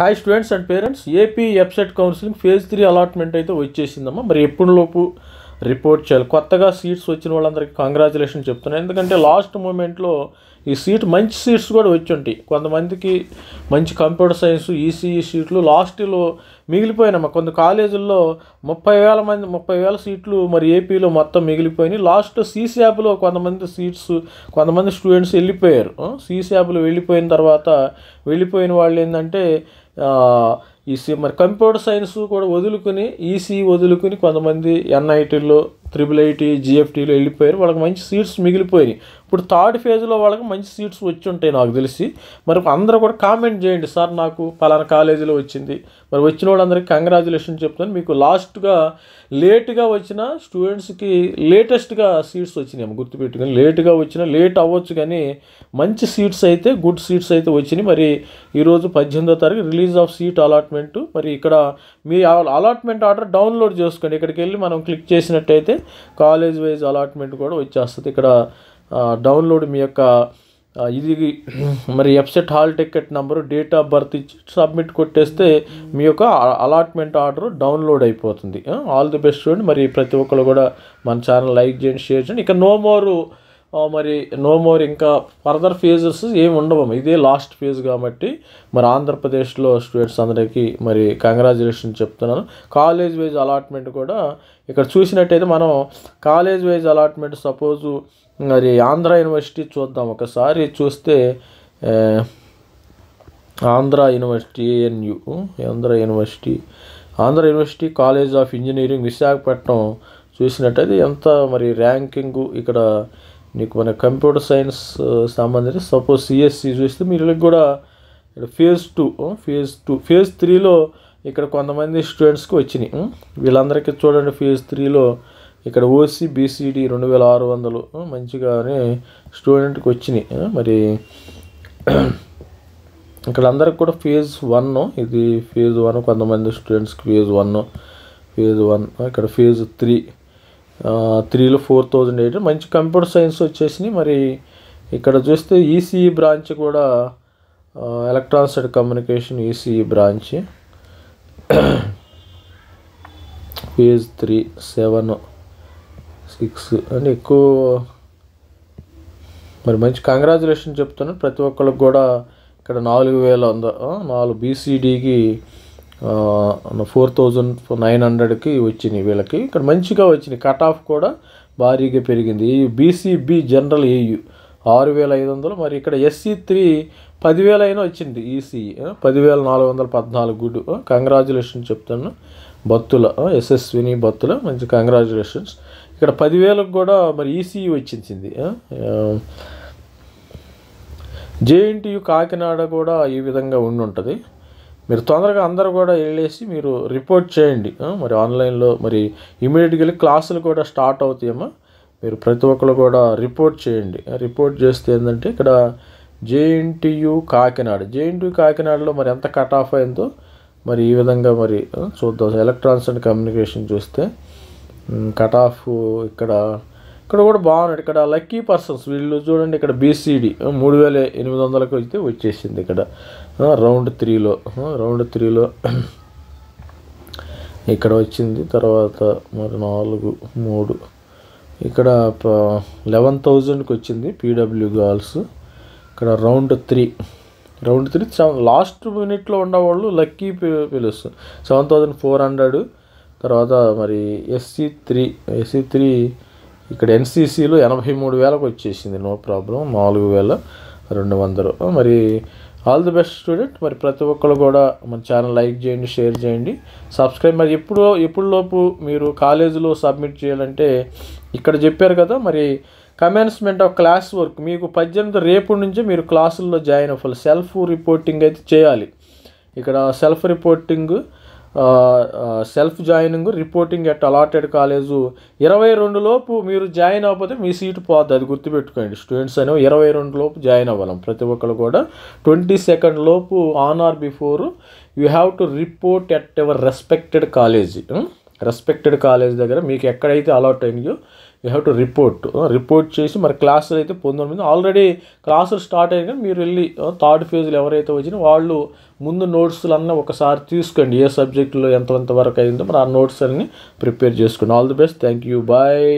Hi students and parents, AP website counselling phase 3 allotment అయితే వచ్చేసిందమ్మా. మరి ఎప్పుడులోపు report చేయాలి? కొత్తగా సీట్స్ వచ్చిన వాళ్ళందరికీ కంగ్రాచులేషన్ చెప్తున్నాను. ఎందుకంటే లాస్ట్ మూమెంట్లో ఈ సీట్ మంచి సీట్స్ కూడా వచ్చి ఉంటాయి. కొంతమందికి మంచి కంప్యూటర్ సైన్స్ ఈసీఈ సీట్లు లాస్ట్లో మిగిలిపోయినామా. కొన్ని కాలేజీల్లో 30,000 సీట్లు మరి ఏపీలో మొత్తం మిగిలిపోయినాయి. లాస్ట్ సీశాప్లో కొంతమంది స్టూడెంట్స్ వెళ్ళిపోయారు. సీశాప్లో వెళ్ళిపోయిన తర్వాత వెళ్ళిపోయిన వాళ్ళు ఏంటంటే మరి కంప్యూటర్ సైన్స్ కూడా వదులుకుని ఈసీఈ వదులుకుని కొంతమంది ఎన్ఐటీలో, IIIT, GFTలో వెళ్ళిపోయారు. వాళ్ళకి మంచి సీట్స్ మిగిలిపోయినాయి. ఇప్పుడు థర్డ్ ఫేజ్లో వాళ్ళకి మంచి సీట్స్ వచ్చి ఉంటాయి నాకు తెలిసి. మరి అందరూ కూడా కామెంట్ చేయండి, సార్ నాకు పలానా కాలేజీలో వచ్చింది. మరి వచ్చిన వాళ్ళందరికీ కంగ్రాచులేషన్ చెప్తాను. మీకు లేట్గా వచ్చిన స్టూడెంట్స్కి లేటెస్ట్గా సీట్స్ వచ్చినాయి. గుర్తుపెట్టుకొని లేట్గా వచ్చినా లేట్ అవ్వచ్చు, కానీ మంచి సీట్స్ అయితే గుడ్ సీట్స్ అయితే వచ్చినాయి. మరి ఈరోజు 18వ తారీఖు రిలీజ్ ఆఫ్ సీట్ అలాట్మెంట్. మరి ఇక్కడ మీ అలాట్మెంట్ ఆర్డర్ డౌన్లోడ్ చేసుకోండి. ఇక్కడికి వెళ్ళి మనం క్లిక్ చేసినట్టయితే కాలేజ్ వైజ్ అలాట్మెంట్ కూడా వచ్చేస్తుంది. ఇక్కడ డౌన్లోడ్ మీ యొక్క ఇది మరి website hall ticket number, date of birth ఇచ్చి సబ్మిట్ కొట్టేస్తే మీ యొక్క అలాట్మెంట్ ఆర్డర్ డౌన్లోడ్ అయిపోతుంది. All the best student. మరి ప్రతి ఒక్కరు కూడా మన ఛానల్ లైక్ చేయండి, షేర్ చేయండి. ఇక నో మోర్ ఇంకా ఫర్దర్ ఫేజెస్ ఏమి ఉండవు. ఇదే లాస్ట్ ఫేజ్ కాబట్టి మరి ఆంధ్రప్రదేశ్లో స్టూడెంట్స్ అందరికీ మరి కంగ్రాచులేషన్ చెప్తున్నాను. కాలేజ్ వైజ్ అలాట్మెంట్ కూడా ఇక్కడ చూసినట్టయితే మనం కాలేజ్ వైజ్ అలాట్మెంట్ సపోజు మరి ఆంధ్ర యూనివర్సిటీ చూద్దాం. ఒకసారి చూస్తే Andhra university college of engineering Visakhapatnam చూసినట్టయితే ఎంత మరి ర్యాంకింగు ఇక్కడ నీకు మన కంప్యూటర్ సైన్స్ సంబంధించి సపోజ్ సిఎస్సి చూస్తే మీరు కూడా ఇక్కడ ఫేజ్ 3లో ఇక్కడ కొంతమంది స్టూడెంట్స్కి వచ్చినాయి. వీళ్ళందరికీ చూడండి, ఫేజ్ 3లో ఇక్కడ ఓసీ బీసీడీ 2600 మంచిగానే స్టూడెంట్కి వచ్చినాయి. మరి ఇక్కడ అందరికి కూడా ఫేజ్ 1, ఇది ఫేజ్ 1 కొంతమంది స్టూడెంట్స్కి ఫేజ్ 1 ఇక్కడ ఫేజ్ 3లో 4008 మంచి కంప్యూటర్ సైన్స్ వచ్చేసినాయి. మరి ఇక్కడ చూస్తే ఈసీఈ బ్రాంచ్ కూడా electronics and communication ECE branch phase 3, 7, 6 అంటే ఎక్కువ మరి మంచి కంగ్రాచులేషన్ చెప్తున్నాను ప్రతి ఒక్కరికి కూడా. ఇక్కడ 4,100 బీసీడీకి 4,900కి వచ్చినాయి వీళ్ళకి. ఇక్కడ మంచిగా వచ్చినాయి. కట్ ఆఫ్ కూడా భారీగా పెరిగింది. BCB general AU 6,500. మరి ఇక్కడ SC3 10,000 అయినా వచ్చింది. ECE 10,414 good. కంగ్రాచులేషన్ చెప్తాను బత్తుల యశస్విని బత్తుల, మంచి కంగ్రాచులేషన్స్. ఇక్కడ 10,000కు కూడా మరి ఈసీఈ వచ్చింది. JNTU కాకినాడ కూడా ఈ విధంగా ఉంటుంది. మీరు తొందరగా అందరూ కూడా వెళ్ళేసి మీరు రిపోర్ట్ చేయండి. మరి ఆన్లైన్లో మరి ఇమీడియట్గా క్లాసులు కూడా స్టార్ట్ అవుతాయమ్మా. మీరు ప్రతి ఒక్కరు కూడా రిపోర్ట్ చేయండి. రిపోర్ట్ చేస్తే ఏంటంటే ఇక్కడ JNTU కాకినాడలో మరి ఎంత కట్ ఆఫ్ అయిందో మరి ఈ విధంగా మరి చూద్దాం. ఎలక్ట్రానిక్స్ అండ్ కమ్యూనికేషన్ చూస్తే కట్ ఆఫ్ ఇక్కడ కూడా బాగున్నాడు. ఇక్కడ లక్కీ పర్సన్స్ వీళ్ళు చూడండి, ఇక్కడ బీసీడీ 3,800కి అయితే వచ్చేసింది. ఇక్కడ రౌండ్ 3లో ఇక్కడ వచ్చింది. తర్వాత మరి 3 ఇక్కడ 11,000కి వచ్చింది పీడబ్ల్యూ గర్ల్స్. ఇక్కడ రౌండ్ 3 లాస్ట్ మినిట్లో ఉన్నవాళ్ళు లక్కీ పిలుసు 7,400. తర్వాత మరి SC3 ఇక్కడ NCCలో 83,000కి వచ్చేసింది. No problem 4,200. మరి ఆల్ ది బెస్ట్ స్టూడెంట్. మరి ప్రతి ఒక్కరు కూడా మన ఛానల్ లైక్ చేయండి, షేర్ చేయండి, సబ్స్క్రైబ్. మరి ఎప్పుడులోపు మీరు కాలేజీలో సబ్మిట్ చేయాలంటే ఇక్కడ చెప్పారు కదా. మరి కమెన్స్మెంట్ ఆఫ్ క్లాస్ వర్క్ మీకు 18 రేపు నుంచి మీరు క్లాసుల్లో జాయిన్ అవ్వాలి. సెల్ఫ్ రిపోర్టింగ్ అయితే చేయాలి. ఇక్కడ self joining reporting at allotted college 22 లోపు మీరు జాయిన్ అవ్వకపోతే మీ సీటు పోద్ది. అది గుర్తుపెట్టుకోండి స్టూడెంట్స్ అనేవి 22 లోపు జాయిన్ అవ్వాలి. ప్రతి ఒక్కరు కూడా 22 లోపు on or before you have to report at ever respected college దగ్గర మీకు ఎక్కడైతే అలాట్ అయినాయో యూ హ్యావ్ టు రిపోర్ట్ చేసి మరి క్లాసులు అయితే 19 ఆల్రెడీ క్లాసులు స్టార్ట్ అయ్యాయి కానీ మీరు వెళ్ళి థర్డ్ ఫేజ్లో ఎవరైతే వచ్చినా వాళ్ళు ముందు నోట్స్లు అన్నీ ఒకసారి తీసుకోండి, ఏ సబ్జెక్టులో ఎంతవరకు అయిందో మరి ఆ నోట్స్ అన్ని ప్రిపేర్ చేసుకోండి. All the best, thank you, bye.